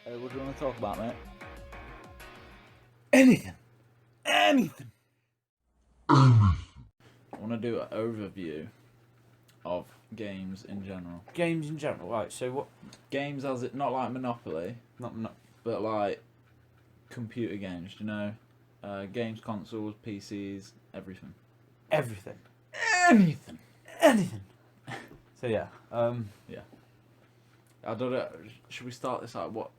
What do you want to talk about, mate? Anything. Anything. I want to do an overview of games in general. Games in general, right? So what? Games as it, not like Monopoly, Not but like computer games, you know? Games consoles, PCs, everything. everything. Anything. Anything. So yeah. Yeah. I don't know. Should we start this out? What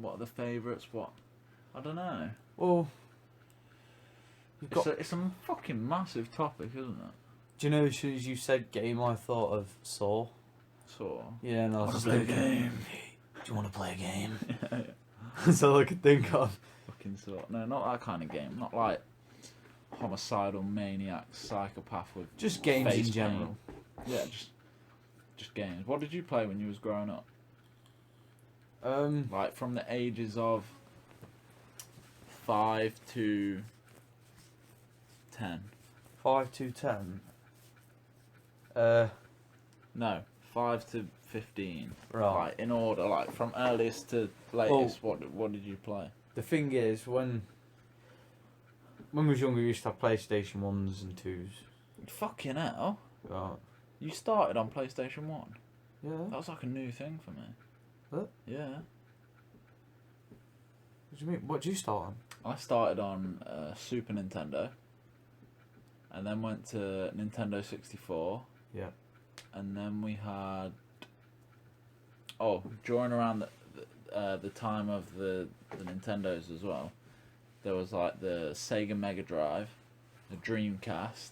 are the favourites? What? I don't know. Well, you've got. It's a fucking massive topic, isn't it? Do you know, as soon as you said game, I thought of Saw. Saw. Yeah, and I was Wanna just play a thinking, game? do you want to play a game? Yeah. That's all I could think of. Fucking Saw. No, not that kind of game. Not like homicidal maniac psychopath with Just games face in general. paint. Yeah, just games. What did you play when you was growing up? Like from the ages of 5 to 10. 5 to 10. No, 5 to 15. Right. Like in order, like from earliest to latest. What did you play? The thing is, when we was younger, we used to have PlayStation 1s and 2s. Fucking hell! Right. You started on PlayStation 1. Yeah. That was like a new thing for me. What? Yeah. What do you mean? What did you start on? I started on Super Nintendo, and then went to Nintendo 64. Yeah. And then we had during around the time of the Nintendos as well, there was like the Sega Mega Drive, the Dreamcast,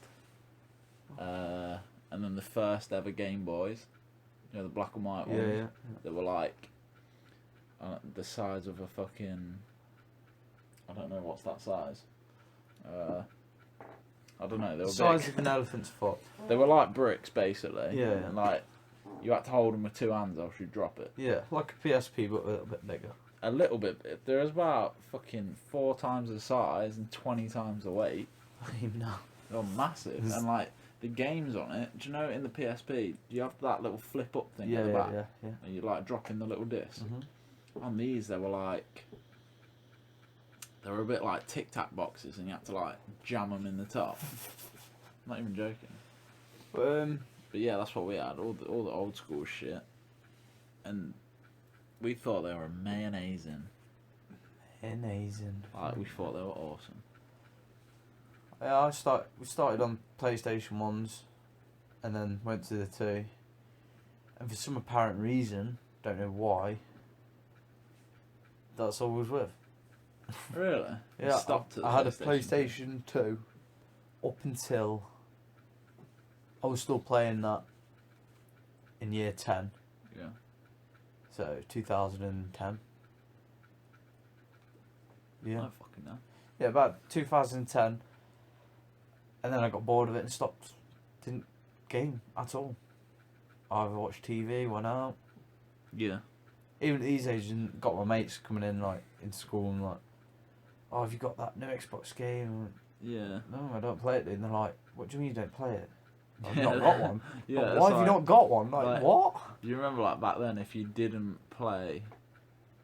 and then the first ever Game Boys, you know, the black and white ones. Yeah. That were like the size of a fucking, I don't know what's that size. I don't know. They were Size big. of an elephant's foot. They were like bricks basically. Yeah. And like you had to hold them with two hands, else you'd drop it. Yeah, like a PSP, but a little bit bigger. A little bit. There was about fucking 4 times the size and 20 times the weight. I don't even know. They were massive. And like the games on it. Do you know in the PSP you have that little flip up thing at the back? Yeah. And you like drop in the little disc. Mm-hmm. On these they were like, they were a bit like Tic Tac boxes, and you had to like jam them in the top. I'm not even joking. But yeah, that's what we had. All the old school shit, and we thought they were amazing. Amazing. Like we thought they were awesome. Yeah, we started on PlayStation 1s, and then went to the 2. And for some apparent reason, don't know why, that's all I was with. Really? Yeah, You stopped at the I had a PlayStation PlayStation 2 up until I was still playing that in year 10. Yeah. So 2010. Yeah. I fucking know. Yeah, about 2010. And then I got bored of it and stopped. Didn't game at all. I either watched TV, went out. Yeah. Even at these ages, got my mates coming in like in school and like, oh, have you got that new Xbox game? Yeah. No, I don't play it. And they're like, what do you mean you don't play it? I've Yeah. not got one. Yeah. Like, it's why have you not got one? Like what? Do you remember like back then, if you didn't play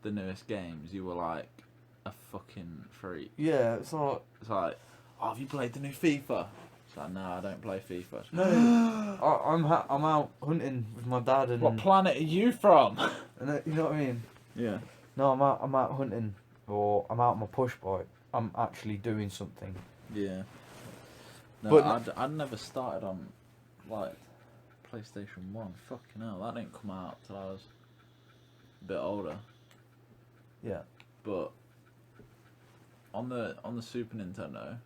the newest games, you were like a fucking freak. Yeah, it's like, Oh, have you played the new FIFA? It's like, no, I don't play FIFA. no, I'm out hunting with my dad and. What planet are you from? And you know what I mean? Yeah. No, I'm out hunting, or I'm out on my push bike. I'm actually doing something. Yeah. No, But I'd never started on like PlayStation 1. Fucking hell, that didn't come out till I was a bit older. Yeah. But on the Super Nintendo,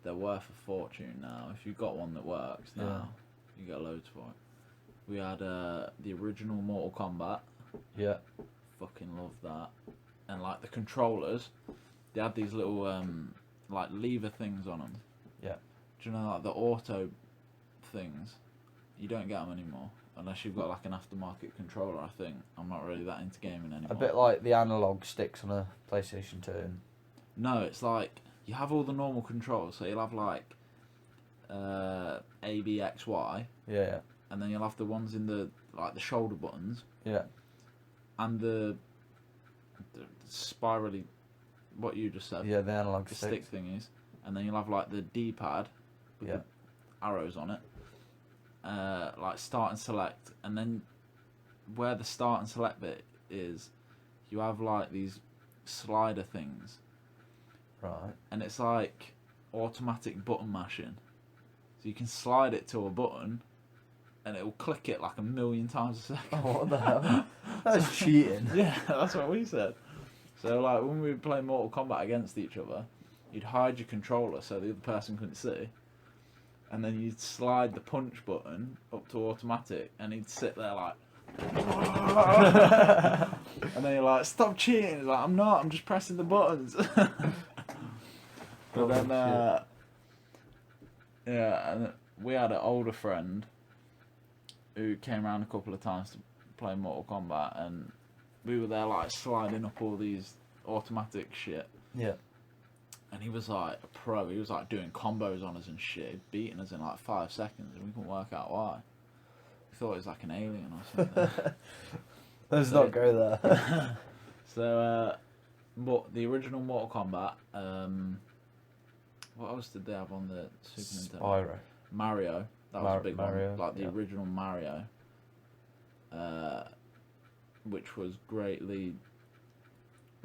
they're worth a fortune now. If you've got one that works now, you get loads for it. We had the original Mortal Kombat. Yeah. Fucking love that. And like the controllers, they had these little like lever things on them. Yeah. Do you know like the auto things? You don't get them anymore unless you've got like an aftermarket controller. I think I'm not really that into gaming anymore. A bit like the analog sticks on a PlayStation 2. No, it's like you have all the normal controls. So you'll have like A, B, X, Y. Yeah. And then you'll have the ones in the like the shoulder buttons. Yeah. And the spirally, what you just said. Yeah, the analog The stick. stick thingies, and then you'll have like the D-pad with Yeah. the arrows on it. Like start and select, and then where the start and select bit is, you have like these slider things, Right. and it's like automatic button mashing. So you can slide it to a button, and it will click it like 1,000,000 times a second. Oh, what the hell? That's cheating. Yeah, that's what we said. So like when we would play Mortal Kombat against each other, you'd hide your controller so the other person couldn't see, and then you'd slide the punch button up to automatic, and he'd sit there like, and then you're like, stop cheating. He's like, I'm not. I'm just pressing the buttons. But then, yeah, and we had an older friend who came around a couple of times to play Mortal Kombat, and we were there like sliding up all these automatic shit. Yeah. And he was like a pro. He was like doing combos on us and shit, beating us in like 5 seconds, and we couldn't work out why. We thought he was like an alien or something. Let's not go there. So, but the original Mortal Kombat. What else did they have on the Super Nintendo? Spyro. Mario. That was a big Mario, one. Like the yeah. original Mario. Which was greatly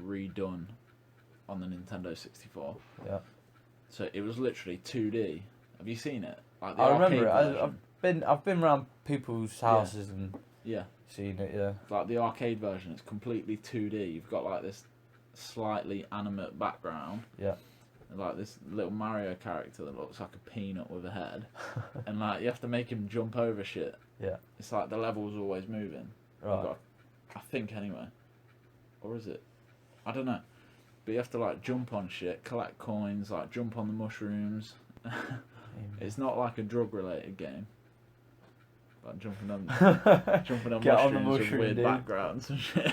redone on the Nintendo 64. Yeah. So it was literally 2D. Have you seen it? Like the I remember it. arcade version. I've been around people's houses and Yeah. seen it. Yeah. Like the arcade version, it's completely 2D. You've got like this slightly animate background. Yeah. And like this little Mario character that looks like a peanut with a head. And like you have to make him jump over shit. Yeah. It's like the level's always moving. Right. I think anyway. Or is it? I don't know. But you have to like jump on shit, collect coins, like jump on the mushrooms. It's not like a drug related game. Like jumping on Get on the mushrooms with mushroom, weird dude. backgrounds and shit.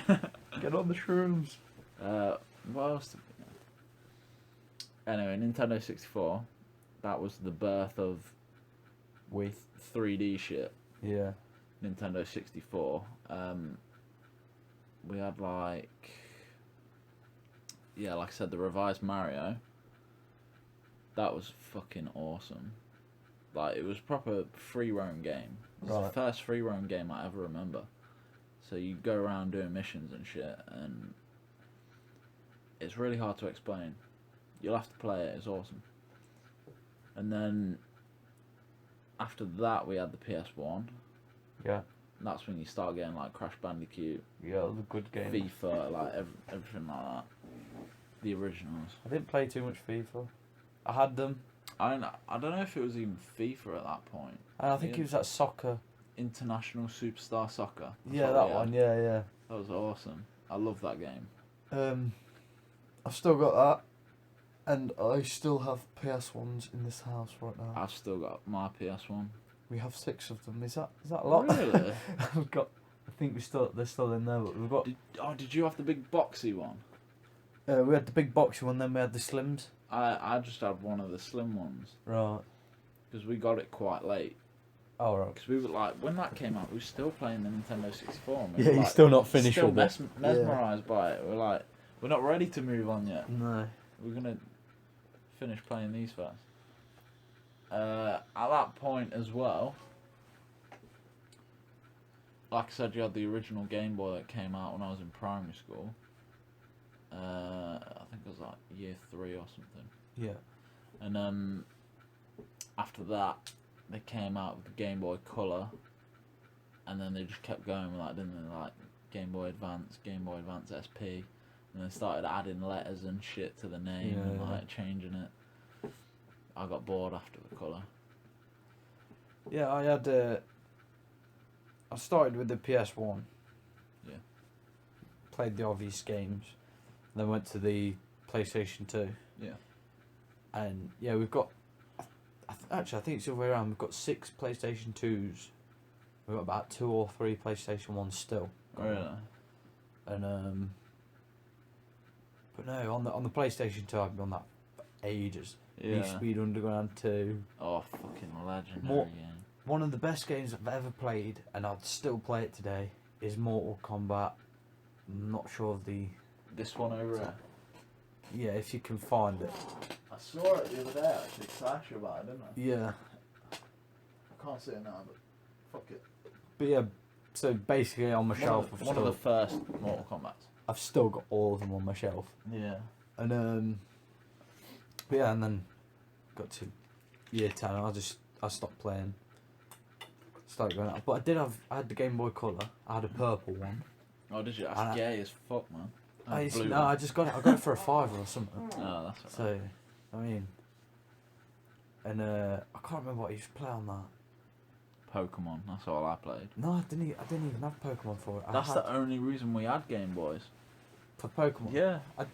Get on the shrooms. What else did we know? Anyway, Nintendo 64, that was the birth of With 3D shit. yeah. Nintendo 64. We had like I said, the revised Mario. That was fucking awesome. Like, it was proper free roam game. It was the first free roam game I ever remember. So you go around doing missions and shit, and it's really hard to explain. You'll have to play it. It's awesome. And then after that, we had the PS1. Yeah. And that's when you start getting like Crash Bandicoot, Yeah, the good game. FIFA, like everything like that. The originals. I didn't play too much FIFA. I had them. I don't know if it was even FIFA at that point. And I think it was that soccer. International Superstar Soccer. That's Yeah, what that we had. one. Yeah, yeah. That was awesome. I love that game. I've still got that, and I still have PS1s in this house right now. I've still got my PS1. We have 6 of them. Is that a lot? Really? We've got. I think they're still in there, but we've got. Did you have the big boxy one? We had the big boxy one, then we had the slims. I just had one of the slim ones Right. because we got it quite late. Oh right. Because we were like, when that came out, we were still playing the Nintendo 64. And we Yeah, were, you're like, still not finished still with it. mesmerised by it. We're like, we're not ready to move on yet. No. We're gonna finish playing these first. At that point as well, like I said, you had the original Game Boy that came out when I was in primary school. I think it was like year 3 or something. Yeah. And after that, they came out with the Game Boy Color, and then they just kept going with that, didn't they? Like Game Boy Advance, Game Boy Advance SP, and then started adding letters and shit to the name and like changing it. I got bored after the Color. Yeah, I had. I started with the PS1. Yeah. Played the obvious games, then went to the PlayStation 2. Yeah. And yeah, we've got. Actually, I think it's the other way around. We've got 6 PlayStation 2s. We've got about 2 or 3 PlayStation 1s still. Really? And but no, on the PlayStation 2, I've been on that for ages. Yeah. Need Speed Underground 2. Oh, fucking legendary More- game. One of the best games I've ever played, and I'd still play it today, is Mortal Kombat. I'm not sure of the This one over here. Yeah, if you can find it. I saw it the other day actually, because I asked you about it, didn't I? Yeah. I can't see it now, but fuck it. But yeah, so basically on my shelf, One of the first Mortal Kombats. I've still got all of them on my shelf. Yeah. And but yeah, and then got to year 10, I stopped playing. Started going out. But I had the Game Boy Color, I had a purple one. Oh, did you? That's gay as fuck, man. I just got it. I got it for a $5 or something. Oh, that's So, alright. I mean, and I can't remember what I used to play on that. Pokemon, that's all I played. No, I didn't even have Pokemon for it. That's the only reason we had Game Boys. For Pokemon. Yeah. I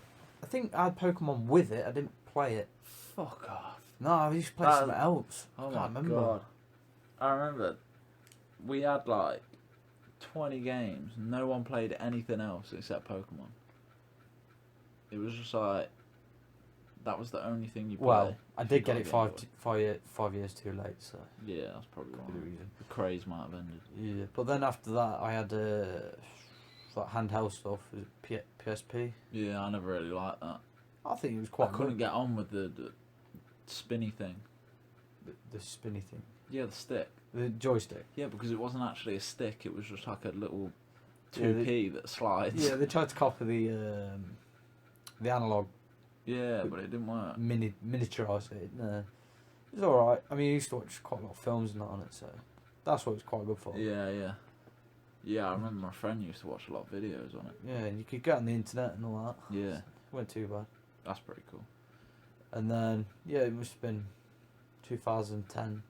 think I had Pokemon with it. I didn't play it. Fuck off. No, I used to play something else. Oh I my can't remember. god. I remember we had like 20 games. No one played anything else except Pokemon. It was just like that was the only thing you played. Well, I did get it 5 years too late, so Yeah, that's probably could why. be the reason. The craze might have ended. Yeah, but then after that, I had like handheld stuff, PSP. Yeah, I never really liked that. I think it was I quite couldn't good. get on with the spinny thing. The spinny thing, Yeah, the stick. the joystick. Yeah, because it wasn't actually a stick. It was just like a little Yeah, 2p that slides. Yeah, they tried to copy the analog, Yeah, but it didn't work. miniaturise it. No, it was all right. I mean, I used to watch quite a lot of films and that on it, so that's what it was quite good for. Yeah, yeah. Yeah, I remember my friend used to watch a lot of videos on it. Yeah, and you could get on the internet and all that. Yeah, It wasn't too bad. that's pretty cool. And then, yeah, it must have been 2010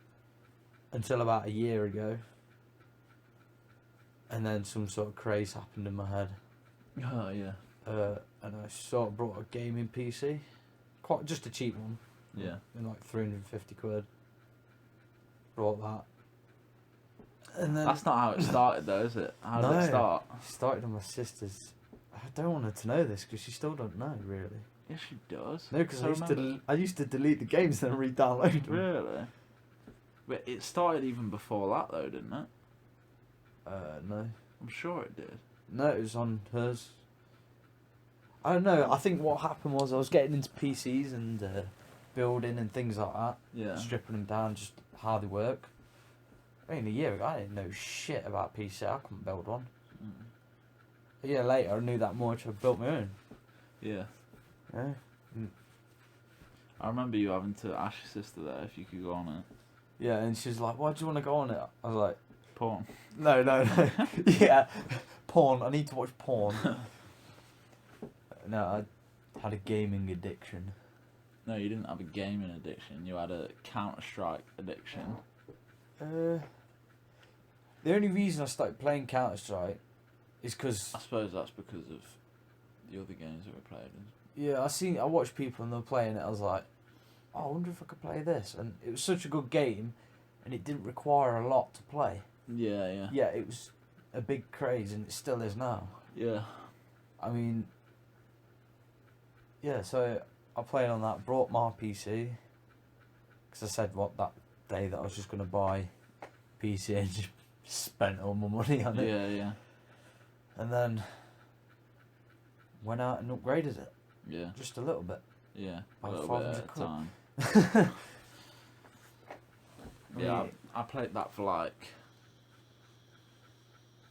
until about a year ago. And then some sort of craze happened in my head. Oh, yeah. And I sort of brought a gaming PC. Quite just a cheap one. Yeah. In like 350 quid. Brought that. And then That's not how it started, though, is it? How did No. it start? started on my sister's. I don't want her to know this because she still don't know really. Yes, she does. No, because So I used to delete the games and then re-download them. Really? But it started even before that, though, didn't it? No. I'm sure it did. No, it was on hers. I don't know. I think what happened was I was getting into PCs and building and things like that. Yeah. Stripping them down, just how they work. I mean, a year ago, I didn't know shit about PC. I couldn't build one. Mm. A year later, I knew that much. I built my own. Yeah. Yeah. I remember you having to ask your sister there if you could go on it. Yeah, and she was like, "Why do you want to go on it?" I was like, Porn. No. Yeah, porn. I need to watch porn. No, I had a gaming addiction. No, you didn't have a gaming addiction. You had a Counter-Strike addiction. The only reason I started playing Counter-Strike is because I suppose that's because of the other games that we played. yeah, I watched people and they were playing it. I was like, oh, I wonder if I could play this. And it was such a good game, and it didn't require a lot to play. Yeah, yeah. Yeah, it was a big craze, and it still is now. Yeah. I mean, yeah. So I played on that. Brought my PC because I said that day that I was just gonna buy PC and just spent all my money on it. Yeah, yeah. And then went out and upgraded it Yeah. just a little bit. Yeah. By A little bit 500 at a quid. time. Yeah, Yeah. I played that for like.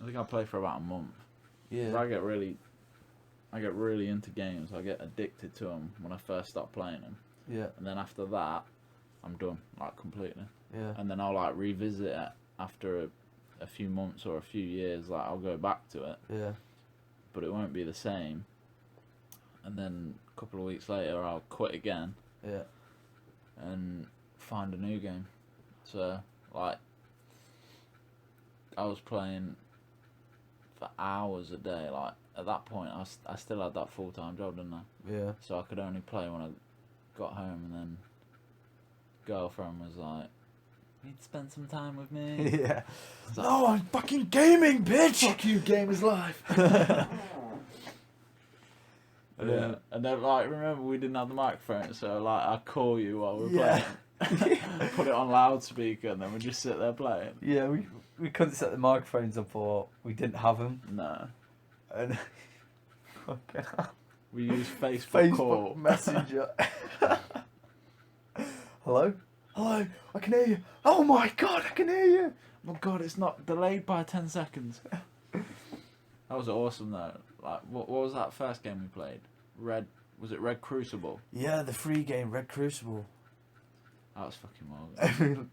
I think I played for about a month. Yeah. I get really into games. I get addicted to them when I first start playing them, Yeah. and then after that, I'm done like completely. Yeah. And then I'll like revisit it after a few months or a few years. Like I'll go back to it, Yeah. but it won't be the same. And then a couple of weeks later, I'll quit again Yeah. and find a new game. So like, I was playing for hours a day. Like at that point, I still had that full-time job, didn't I? Yeah. So I could only play when I got home, and then girlfriend was like, "You need to spend some time with me." Yeah. I was like, No, I'm fucking gaming, bitch. "Fuck you, game is life." Yeah. And then like, remember we didn't have the microphone, so like I call you while we're Yeah. playing. Put it on loudspeaker, and then we just sit there playing. Yeah, we couldn't set the microphones up, or we didn't have them. No. And fucking hell. We use Facebook call. Messenger. Hello? Hello? I can hear you. Oh my god, I can hear you. Oh god, it's not delayed by 10 seconds. That was awesome though. Like, what was that first game we played? Was it Red Crucible? Yeah, the free game, Red Crucible. That was fucking wild.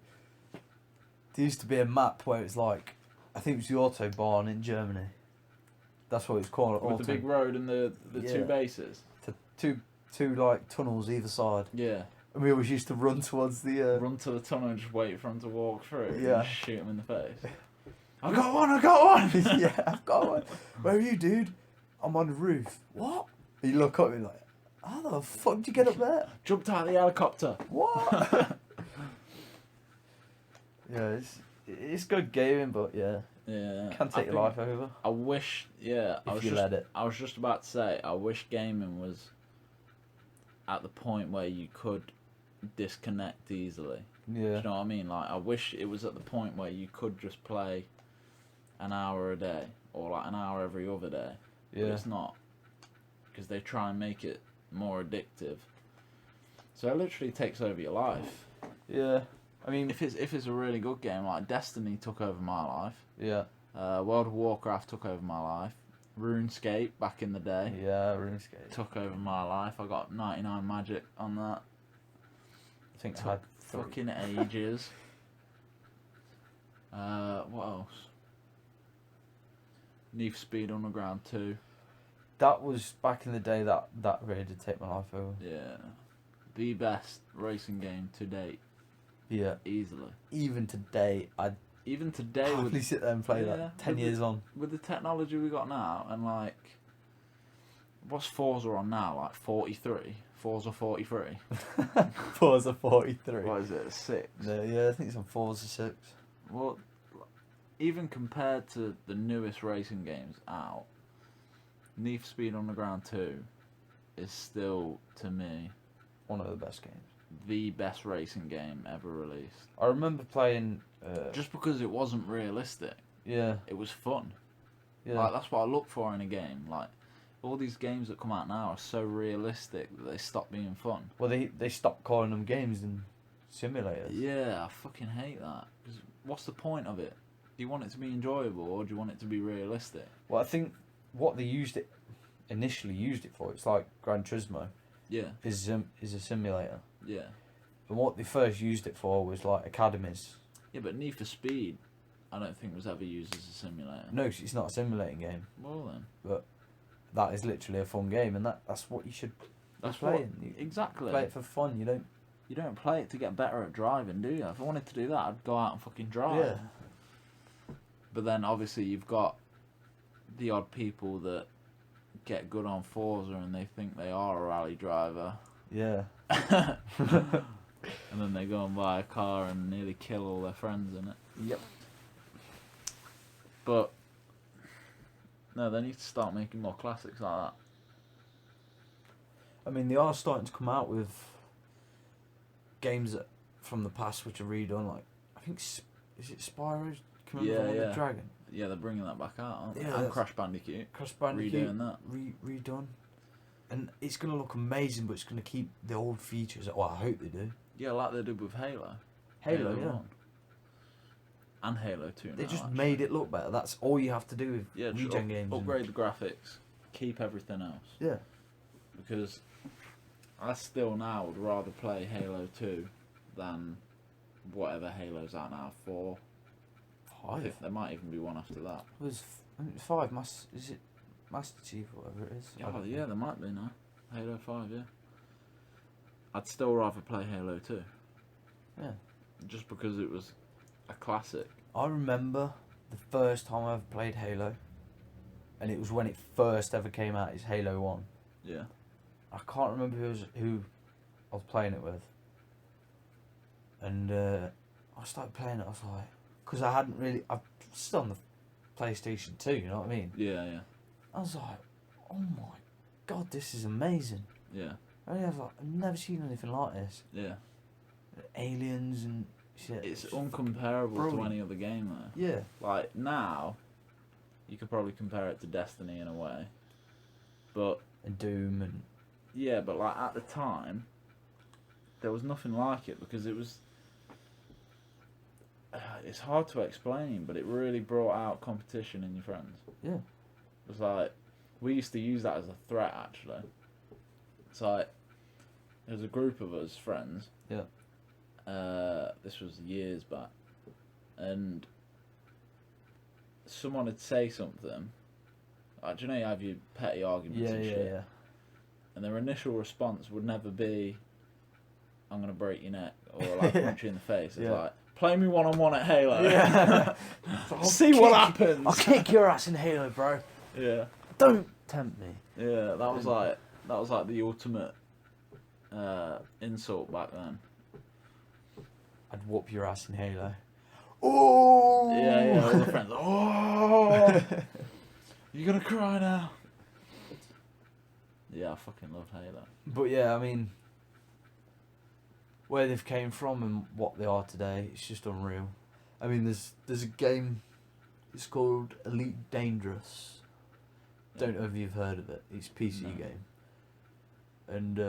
There used to be a map where it's like, I think it was the Autobahn in Germany. That's what it's called. With the big road and the Yeah. two bases. Two like tunnels either side. Yeah. And we always used to run towards the. Run to the tunnel and just wait for him to walk through. Yeah. And shoot him in the face. I got one! Yeah, I've got one. Where are you, dude? I'm on the roof. What? And you look up and you're like, how the fuck did you get up there? Jumped out of the helicopter. What? Yeah, it's good gaming, but yeah, Yeah. can take your life over I wish, yeah. if you let it. I was just about to say, I wish gaming was at the point where you could disconnect easily. Do Yeah, you know what I mean? Like, I wish it was at the point where you could just play an hour a day or like an hour every other day. But yeah, it's not, because they try and make it more addictive. So it literally takes over your life. yeah. I mean, If it's a really good game, like Destiny took over my life. yeah, World of Warcraft took over my life. RuneScape back in the day yeah, RuneScape. took over my life. I got 99 magic on that. I think I Took had fucking ages. What else? Need for Speed Underground 2. That was back in the day that really did take my life over. Yeah. The best racing game to date. Yeah, Easily. even today, I'd Even today happily with sit there and play Yeah, that 10 with years on. the technology we got now, and like, what's Forza on now? Like 43? Forza 43? Forza 43. What is it? 6? No, yeah, I think it's on Forza 6. Well, even compared to the newest racing games out, Need for Speed Underground 2 is still, to me, One of the best games. the best racing game ever released. I remember playing. Just because it wasn't realistic, Yeah, it was fun. yeah. Like, that's what I look for in a game. Like, all these games that come out now are so realistic that they stop being fun. Well, they stopped calling them games and simulators. Yeah, I fucking hate that. 'Cause what's the point of it? Do you want it to be enjoyable or do you want it to be realistic? Well, I think what they initially used it for, it's like Gran Turismo, Yeah, is a simulator. yeah. And what they first used it for was like academies. Yeah, but Need for Speed, I don't think was ever used as a simulator. No, 'cause it's not a simulating game. Well then, That is literally a fun game, and that's what you should that's play what it. You exactly. play it for fun. You don't. You don't play it to get better at driving, do you? If I wanted to do that, I'd go out and fucking drive. Yeah. But then obviously you've got the odd people that get good on Forza and they think they are a rally driver. Yeah. And then they go and buy a car and nearly kill all their friends in it. Yep. But no, they need to start making more classics like that. I mean, they are starting to come out with games from the past which are redone. Like, I think is it Spyro's Coming Yeah, with yeah. the Dragon. Yeah, they're bringing that back out, aren't they? Yeah, And that's- Crash Bandicoot. Crash Bandicoot Redoing that. redone, and it's gonna look amazing. But it's gonna keep the old features. Well, I hope they do. Yeah, like they did with Halo. Halo, yeah. 1. And Halo 2 They now, just actually. made it look better. That's all you have to do with Yeah, just regen games. and- upgrade the graphics, keep everything else. Yeah. Because I still now would rather play Halo 2 than whatever Halo's out now, 4. I Five. think there might even be one after that. It was 5. Is it Master Chief or whatever it is? I Oh, don't yeah, know. there might be now. Halo 5, yeah. I'd still rather play Halo 2. Yeah. Just because it was a classic. I remember the first time I ever played Halo, and it was when it first ever came out. It's Halo 1. Yeah. I can't remember who I was playing it with. And I started playing it, I was like, because I've still on the PlayStation 2, you know what I mean? Yeah, yeah. I was like, oh my god, this is amazing. Yeah. I was like, I've never seen anything like this. Yeah. Aliens and shit. It's uncomparable to brilliant. any other game, though. Yeah. Like, now, you could probably compare it to Destiny in a way. But and Doom and yeah, but like at the time, there was nothing like it because it was. It's hard to explain, but it really brought out competition in your friends. Yeah. It was like we used to use that as a threat actually. It's like there was a group of us friends. Yeah. This was years back, and someone would say something. Like, do you know you have your petty arguments and shit? Yeah. And their initial response would never be, "I'm gonna break your neck" or like punch you in the face. It's like, "Play me 1-on-1 at Halo. Yeah. See what happens." I'll kick your ass in Halo, bro. Yeah. Don't tempt me. Yeah, that was like the ultimate insult back then. I'd whoop your ass in Halo. Oh. Yeah, all the friends. Oh, you're gonna cry now. Yeah, I fucking love Halo. But yeah, I mean, where they've came from and what they are today, it's just unreal. I mean, there's a game, it's called Elite Dangerous. Don't know if you've heard of it. It's a PC game. And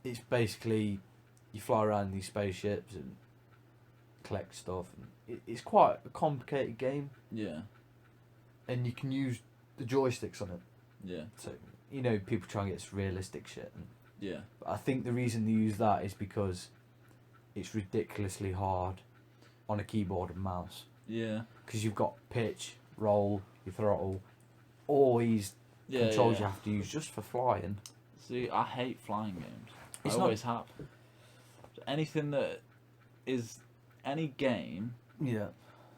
it's basically, you fly around these spaceships and collect stuff. And it's quite a complicated game. Yeah. And you can use the joysticks on it. Yeah. So, you know, people try and get this realistic shit. And Yeah. I think the reason they use that is because it's ridiculously hard on a keyboard and mouse. Yeah. Because you've got pitch, roll, your throttle, all these controls you have to use just for flying. See, I hate flying games. It's I always have. Anything that is any game. Yeah.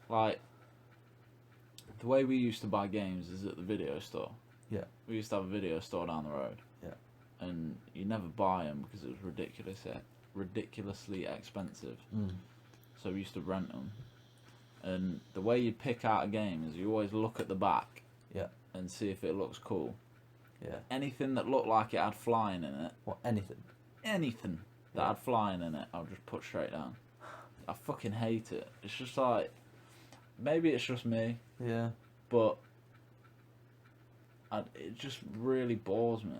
Like the way we used to buy games is at the video store. Yeah. We used to have a video store down the road. Yeah. And you never buy them because it was ridiculously expensive. Mm. So we used to rent them. And the way you pick out a game is you always look at the back. Yeah. And see if it looks cool. Yeah. Anything that looked like it had flying in it. What, anything? Anything that had flying in it, I'll just put straight down. I fucking hate it. It's just like, maybe it's just me, Yeah. but it just really bores me.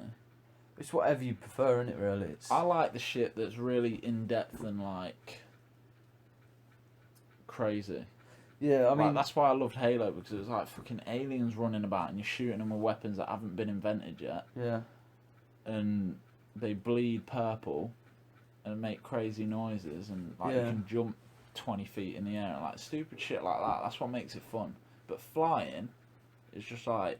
It's whatever you prefer, isn't it, really? I like the shit that's really in-depth and, like, crazy. Yeah, I mean... Like, that's why I loved Halo, because it was like fucking aliens running about and you're shooting them with weapons that haven't been invented yet. Yeah. And they bleed purple and make crazy noises and, like, you can jump 20 feet in the air and, like, stupid shit like that. That's what makes it fun. But flying is just like,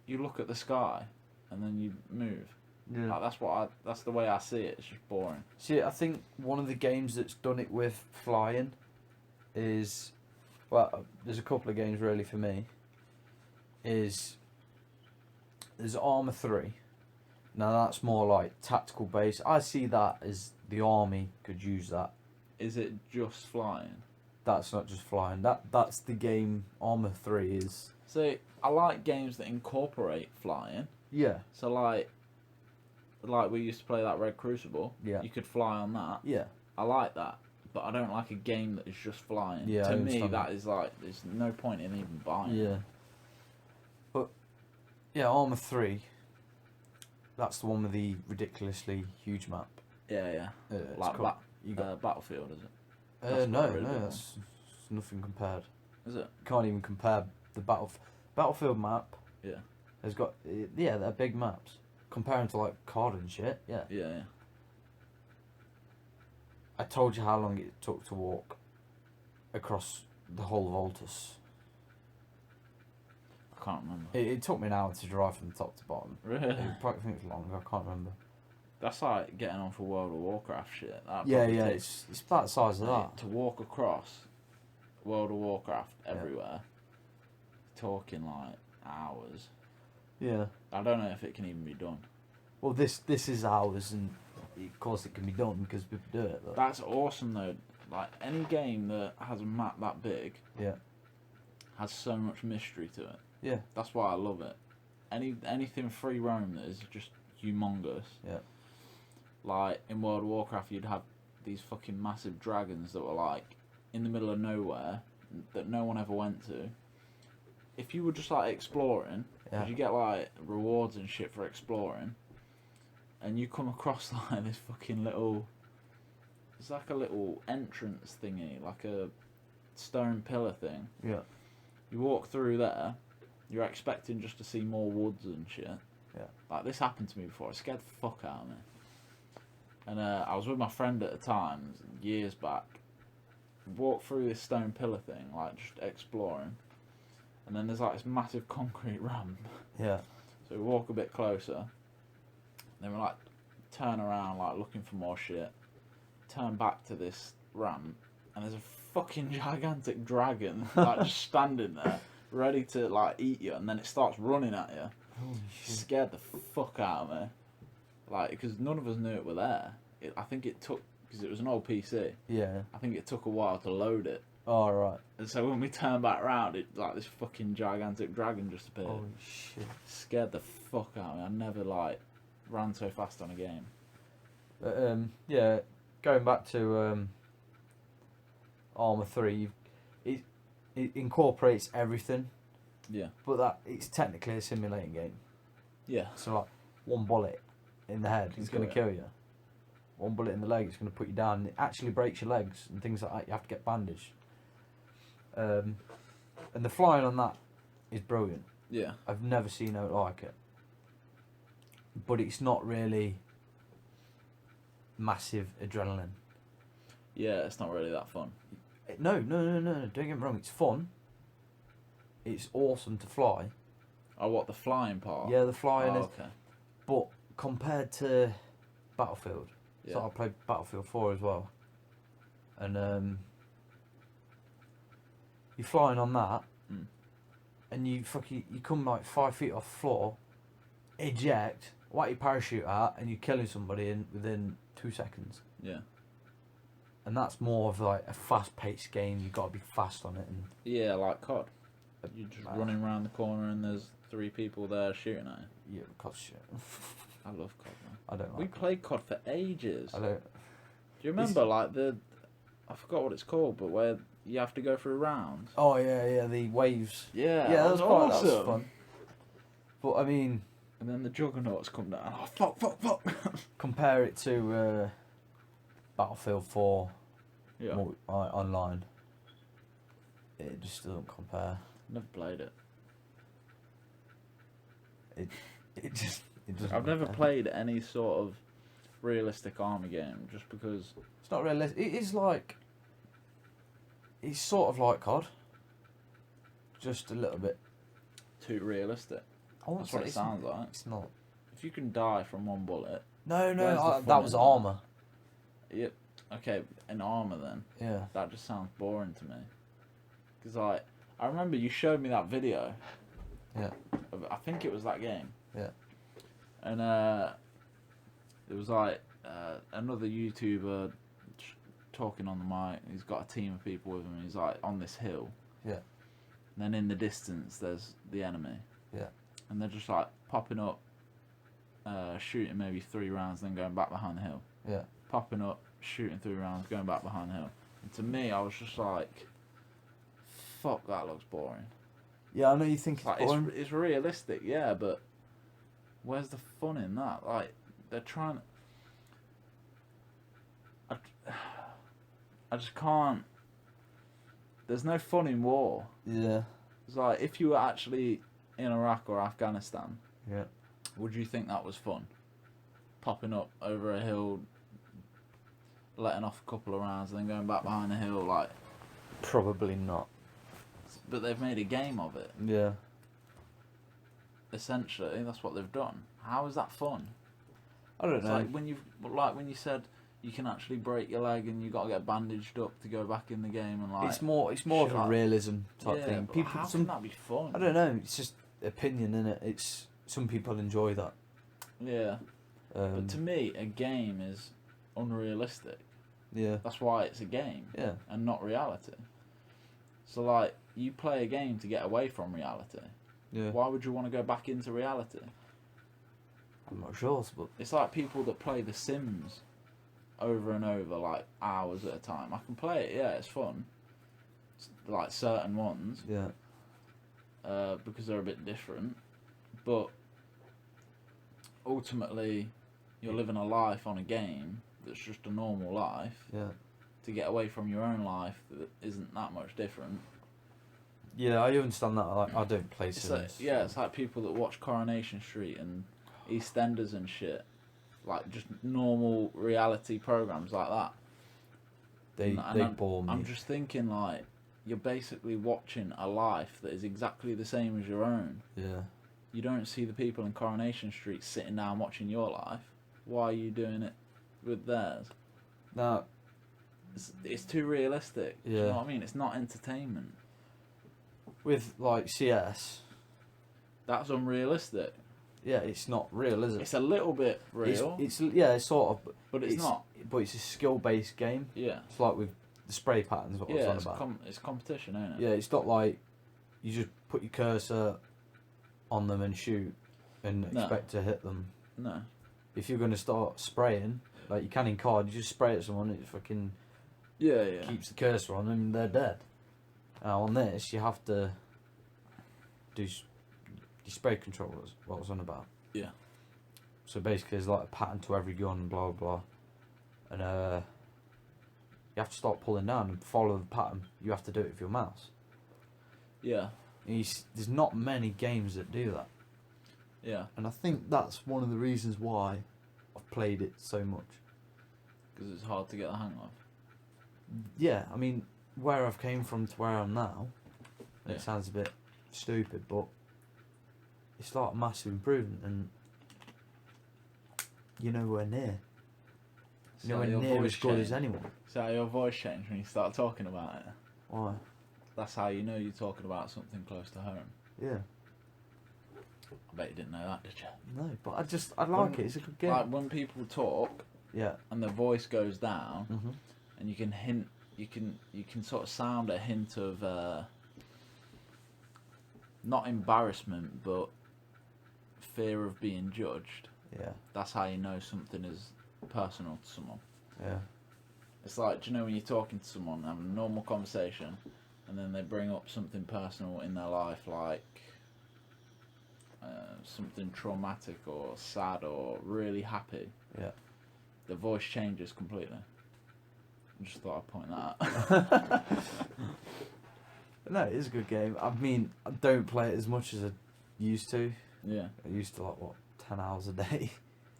you look at the sky and then you move. Yeah. Like, that's the way I see it. It's just boring. See, I think one of the games that's done it with flying is... Well, there's a couple of games really for me. There's Arma 3. Now that's more like tactical base. I see that as the army could use that. Is it just flying? That's not just flying. That's the game Arma 3 is. So I like games that incorporate flying. Yeah. So like we used to play that Red Crucible. Yeah. You could fly on that. Yeah. I like that. But I don't like a game that is just flying. Yeah, to me, that is like, there's no point in even buying. Yeah. But, yeah, Arma 3, that's the one with the ridiculously huge map. Yeah. Like Battlefield, is it? That's nothing compared. Is it? Can't even compare the Battlefield map. Yeah. Has got, they're big maps. Comparing to, like, COD and shit, yeah. Yeah. I told you how long it took to walk across the whole of Altus. I can't remember. It took me an hour to drive from top to bottom. Really? I probably think it's longer, I can't remember. That's like getting on for World of Warcraft shit. Yeah, it's about the size of that. To walk across World of Warcraft everywhere, talking like hours. Yeah. I don't know if it can even be done. Well, this is ours, and of course it can be done because people do it. But... That's awesome though. Like any game that has a map that big, has so much mystery to it. Yeah. That's why I love it. Anything free roam that is just humongous. Yeah. Like in World of Warcraft, you'd have these fucking massive dragons that were like in the middle of nowhere that no one ever went to. If you were just like exploring, Yeah. You get like rewards and shit for exploring, and you come across like this fucking little. It's like a little entrance thingy, like a stone pillar thing. Yeah. You walk through there, you're expecting just to see more woods and shit. Yeah. Like this happened to me before. It scared the fuck out of me. And I was with my friend at the time, years back. Walked through this stone pillar thing, like just exploring. And then there's like this massive concrete ramp. Yeah. So we walk a bit closer. Then we like turn around, like looking for more shit. Turn back to this ramp, and there's a fucking gigantic dragon like just standing there, ready to like eat you. And then it starts running at you. Holy shit. Scared the fuck out of me. Like, because none of us knew it were there. I think it took, because it was an old PC. Yeah. I think it took a while to load it. Oh, right. And so when we turned back round, it like this fucking gigantic dragon just appeared. Holy shit. Scared the fuck out of me. I never like ran so fast on a game. But yeah, going back to Arma 3, it incorporates everything, Yeah. but that it's technically a simulating game. Yeah. So like one bullet in the head is going to kill you. One bullet in the leg is going to put you down. It actually breaks your legs and things like that. You have to get bandaged. And the flying on that is brilliant. Yeah. I've never seen it like it. But it's not really massive adrenaline. Yeah, it's not really that fun. No. Don't get me wrong. It's fun. It's awesome to fly. Oh, what, the flying part? Yeah, the flying is. Okay. But compared to Battlefield, Yeah. so I played Battlefield 4 as well, and you're flying on that, and you come like 5 feet off the floor, eject, whack your parachute out, and you're killing somebody within 2 seconds. Yeah. And that's more of like a fast-paced game. You've got to be fast on it, and Yeah, like COD. You're just running around the corner and there's 3 people there shooting at you. yeah, COD shit. I love COD, man. I don't like. We it. played COD for ages. I don't. Do you remember like I forgot what it's called, but where you have to go through rounds? Oh yeah, the waves. Yeah, Yeah, that was awesome. That was fun. But I mean, And then the juggernauts come down. Oh fuck! compare it to Battlefield 4 Yeah, online. It just doesn't compare. never played it. It doesn't. I've never compare. played any sort of realistic army game just because. It's not realistic. It is like. It's sort of like COD. Just a little bit. Too realistic. I won't That's what say it sounds like. It's not. If you can die from one bullet. No, Where's the fun that was in that? armor. Yep. Okay, in armor then. Yeah. That just sounds boring to me. Because like, I remember you showed me that video. Yeah. I think it was that game. Yeah. And it was like another YouTuber talking on the mic. He's got a team of people with him. He's like on this hill. Yeah. And then in the distance, there's the enemy. Yeah. And they're just like popping up, shooting maybe 3 rounds, then going back behind the hill. Yeah. Popping up, shooting 3 rounds, going back behind the hill. And to me, I was just like, fuck, that looks boring. Yeah, I know you think it's Like, boring. it's realistic, yeah, but where's the fun in that? Like, they're trying. I just can't. There's no fun in war. Yeah. It's like, if you were actually in Iraq or Afghanistan, Yeah. would you think that was fun? Popping up over a hill, letting off a couple of rounds, and then going back behind the hill, like. Probably not. But they've made a game of it. Yeah. Essentially, that's what they've done. How is that fun? I don't It's know. like when you said you can actually break your leg and you got to get bandaged up to go back in the game and like. It's more of shit a like- realism type yeah, thing. but People, how can that be fun? I don't know. It's just opinion, innit? It's some people enjoy that. Yeah, but to Um, me, a game is unrealistic. yeah. That's why it's a game Yeah. and not reality. So like, you play a game to get away from reality. Yeah. Why would you want to go back into reality? I'm not sure, but It's like people that play The Sims over and over, like hours at a time. I can play it, yeah, it's fun. Like certain ones, yeah. because they're a bit different. But ultimately, you're living a life on a game that's just a normal life. Yeah. To get away from your own life that isn't that much different. Yeah, I understand that. Like, I don't play It's Sims. like, yeah, it's like people that watch Coronation Street and EastEnders and shit. Like, just normal reality programs like that. They bore me. I'm just thinking, like, you're basically watching a life that is exactly the same as your own. Yeah. You don't see the people in Coronation Street sitting down watching your life. Why are you doing it with theirs? Now, it's too realistic. Yeah. Do you know what I mean? It's not entertainment. with like CS, That's unrealistic. yeah, it's not real, is it? It's a little bit real, It's yeah, it's sort of, but it's not. But it's a skill-based game. Yeah. It's like with the spray patterns. What I was Yeah, on it's, about. it's competition, ain't it? Yeah, it's not like you just put your cursor on them and shoot and No. expect to hit them. No. If you're going to start spraying, like you can in COD, you just spray at someone, it fucking Yeah, yeah. keeps the cursor on them and they're dead. Now on this, you have to do your spray control, was what I was on about. Yeah. So basically there's like a pattern to every gun and blah blah blah. And you have to start pulling down and follow the pattern. You have to do it with your mouse. Yeah. There's not many games that do that. Yeah. And I think that's one of the reasons why I've played it so much. Because it's hard to get the hang of. Yeah, I mean, where I've came from to where I am now, Yeah. it sounds a bit stupid, but it's like a massive improvement, and you're nowhere near. So Nowhere your near voice as good as changed. anyone. So how your voice changed when you start talking about it. Why? That's how you know you're talking about something close to home. Yeah. I bet you didn't know that, did you? No, but I like it. It's a good game. Like when people talk Yeah. and their voice goes down, Mhm. and you can hint, you can sort of sound a hint of not embarrassment, but fear of being judged. Yeah. That's how you know something is personal to someone. Yeah. It's like, do you know when you're talking to someone, having a normal conversation, and then they bring up something personal in their life, like something traumatic or sad or really happy. Yeah. The voice changes completely. I just thought I'd point that out. No, it is a good game. I mean, I don't play it as much as I used to. Yeah, I used to like 10 hours a day,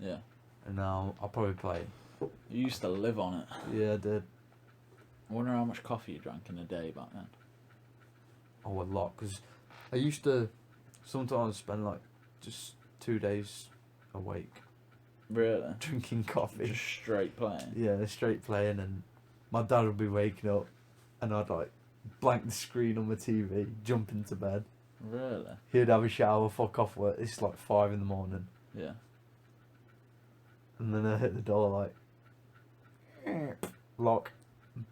yeah. and now I'll probably play. You used to live on it. Yeah, I did. I wonder how much coffee you drank in a day back then. Oh, a lot, because I used to sometimes spend like just 2 days awake Really? drinking coffee. Just straight playing. Yeah, straight playing, and my dad would be waking up, and I'd like blank the screen on my TV, jump into bed. Really? He'd have a shower, fuck off work. It's like 5 in the morning, Yeah. and then I hit the door like lock,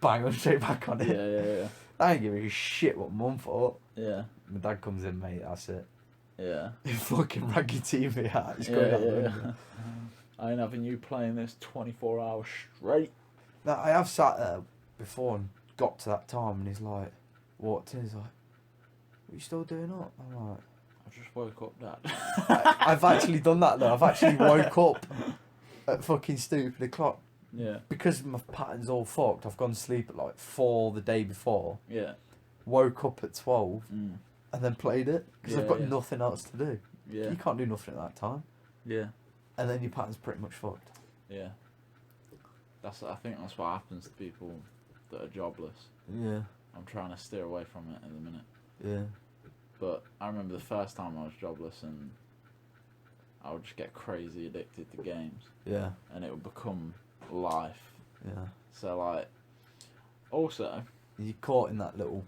bang, I'm straight back on Yeah, it. yeah, I ain't giving a shit what mum thought. yeah. My dad comes in, mate. That's it. Yeah. He fucking rag your TV out. He's Yeah, going out the yeah, window. yeah. I ain't having you playing this 24 hours straight. Now, I have sat there before and got to that time, and he's like, walked in, he's like, what are you still doing up? I'm like, I just woke up, Dad. I've actually done that though. I've actually woke up at fucking stupid o'clock. Yeah. Because my pattern's all fucked, I've gone to sleep at like 4 the day before, Yeah. woke up at 12, Mm. and then played it, because I've Yeah, got yeah. nothing else to do. Yeah. You can't do nothing at that time. Yeah. And then your pattern's pretty much fucked. Yeah. I think that's what happens to people that are jobless. Yeah. I'm trying to steer away from it at the minute. Yeah. But I remember the first time I was jobless and I would just get crazy addicted to games. Yeah. And it would become life. Yeah. So like, also, You're caught in that little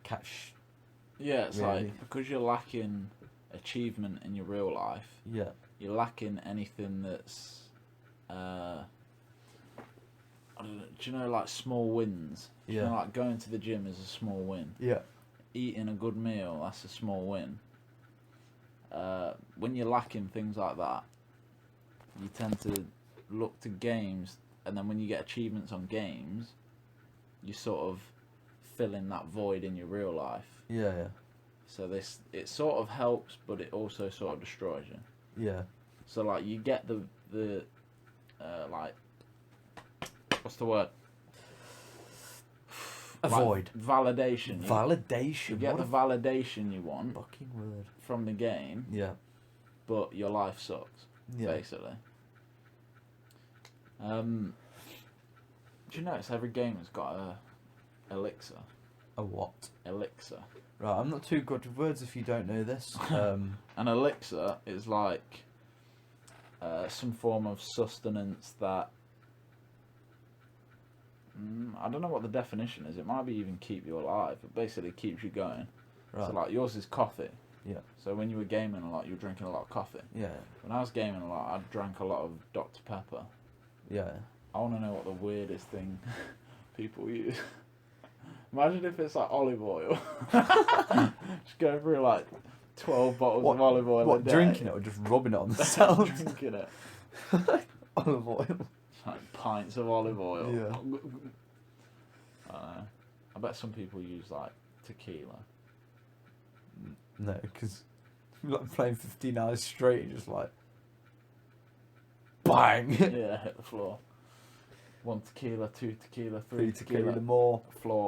catch. yeah, it's Really? like, because you're lacking achievement in your real life, Yeah. you're lacking anything that's, I don't know, do you know, like small wins? Do you Yeah. know, like going to the gym is a small win. Yeah. Eating a good meal, that's a small win. When you're lacking things like that, you tend to look to games, and then when you get achievements on games, you sort of fill in that void in your real life. Yeah. Yeah. So it sort of helps, but it also sort of destroys you. Yeah. So like you get the like, what's the word? Avoid. Like validation. Validation. You get the validation you want fucking word from the game. Yeah. But your life sucks. Yeah. Basically. Do you notice every game has got a elixir? A what? Elixir. Right, I'm not too good with words if you don't know this. An elixir is like some form of sustenance that I don't know what the definition is. It might be even keep you alive. It basically keeps you going. Right. So like yours is coffee. Yeah. So when you were gaming a lot, you were drinking a lot of coffee. Yeah. When I was gaming a lot, I drank a lot of Dr. Pepper. Yeah. I want to know what the weirdest thing people use. Imagine if it's like olive oil. Just go through like 12 bottles of olive oil a day. Drinking it or just rubbing it on themselves? Drinking it. Olive oil. Like pints of olive oil. Yeah. I bet some people use like tequila. No, because like playing 15 hours straight and just like bang. Yeah, hit the floor. 1 tequila, 2 tequila, 3 tequila tequila. more. Floor.